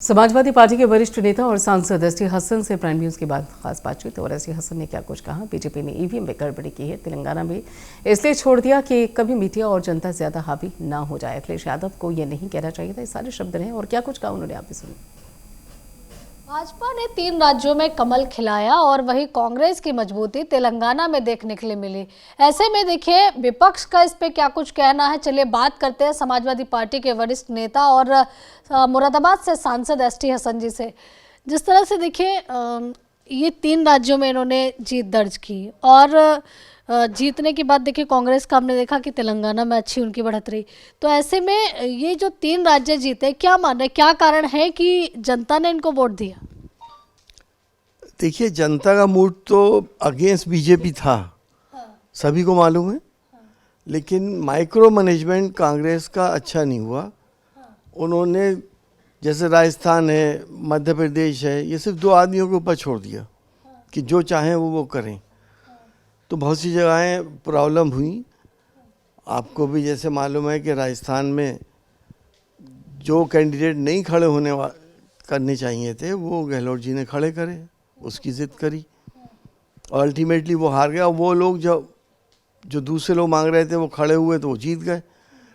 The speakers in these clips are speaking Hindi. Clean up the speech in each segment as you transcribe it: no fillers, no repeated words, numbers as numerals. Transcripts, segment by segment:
समाजवादी पार्टी के वरिष्ठ नेता और सांसद एसटी हसन से प्राइम न्यूज के बाद खास बातचीत। और एसटी हसन ने क्या कुछ कहा। बीजेपी ने ईवीएम में गड़बड़ी की है तेलंगाना में, इसलिए छोड़ दिया कि कभी मीडिया और जनता ज्यादा हावी ना हो जाए। अखिलेश यादव को यह नहीं कहना चाहिए था। ये सारे शब्द रहे और क्या कुछ कहा उन्होंने, आप भी सुनिए। भाजपा ने 3 राज्यों में कमल खिलाया और वही कांग्रेस की मजबूती तेलंगाना में देखने के लिए मिली। ऐसे में देखिए विपक्ष का इस पे क्या कुछ कहना है। चलिए बात करते हैं समाजवादी पार्टी के वरिष्ठ नेता और मुरादाबाद से सांसद एसटी हसन जी से। जिस तरह से देखिए ये 3 राज्यों में इन्होंने जीत दर्ज की और जीतने के बाद देखिए कांग्रेस का हमने देखा कि तेलंगाना में अच्छी उनकी बढ़त रही। तो ऐसे में ये जो 3 राज्य जीते, क्या मान रहे, क्या कारण है कि जनता ने इनको वोट दिया? देखिए, जनता का मूड तो अगेंस्ट बीजेपी था, सभी को मालूम है। लेकिन माइक्रो मैनेजमेंट कांग्रेस का अच्छा नहीं हुआ। उन्होंने जैसे राजस्थान है, मध्य प्रदेश है, ये सिर्फ 2 आदमियों के ऊपर छोड़ दिया कि जो चाहें वो करें। तो बहुत सी जगहें प्रॉब्लम हुई। आपको भी जैसे मालूम है कि राजस्थान में जो कैंडिडेट नहीं खड़े करने चाहिए थे वो गहलोत जी ने खड़े करे, उसकी जिद करी और अल्टीमेटली वो हार गया। वो लोग जो दूसरे लोग मांग रहे थे वो खड़े हुए तो वो जीत गए।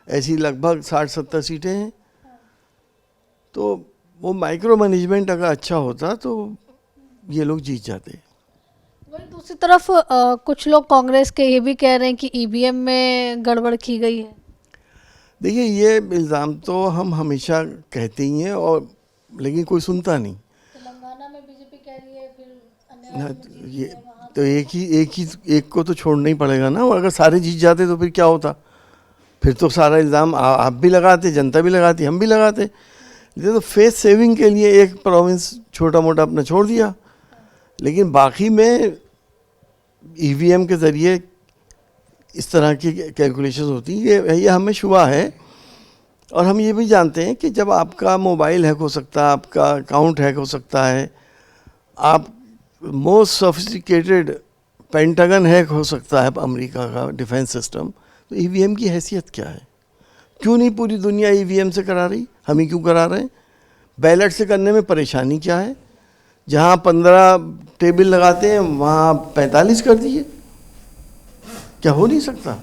ऐसी लगभग 60-70 सीटें हैं। तो वो माइक्रो मैनेजमेंट अगर अच्छा होता तो ये लोग जीत जाते। वही दूसरी तरफ कुछ लोग कांग्रेस के ये भी कह रहे हैं कि ईवीएम में गड़बड़ की गई है। देखिए, ये इल्ज़ाम तो हम हमेशा कहते ही हैं और लेकिन कोई सुनता नहीं। तेलंगाना में बीजेपी कह रही है, फिर अन्य ये तो एक को तो छोड़ना ही पड़ेगा ना। और अगर सारे जीत जाते तो फिर क्या होता? फिर तो सारा इल्ज़ाम आप भी लगाते, जनता भी लगाती, हम भी लगाते। तो फेस सेविंग के लिए एक प्रोविंस छोटा मोटा अपना छोड़ दिया। लेकिन बाकी में ईवीएम के ज़रिए इस तरह की कैलकुलेशन होती है, ये हमें शुबा है। और हम ये भी जानते हैं कि जब आपका मोबाइल हैक हो सकता है, आपका अकाउंट हैक हो सकता है, आप मोस्ट सोफिस्टिकेटेड पेंटागन हैक हो सकता है अमेरिका का डिफेंस सिस्टम। तो ईवीएम की हैसियत क्या है? क्यों नहीं पूरी दुनिया ईवीएम से करा रही, हम ही क्यों करा रहे हैं? बैलेट से करने में परेशानी क्या है? जहाँ 15 टेबल लगाते हैं वहाँ 45 कर दिए। क्या हो नहीं सकता?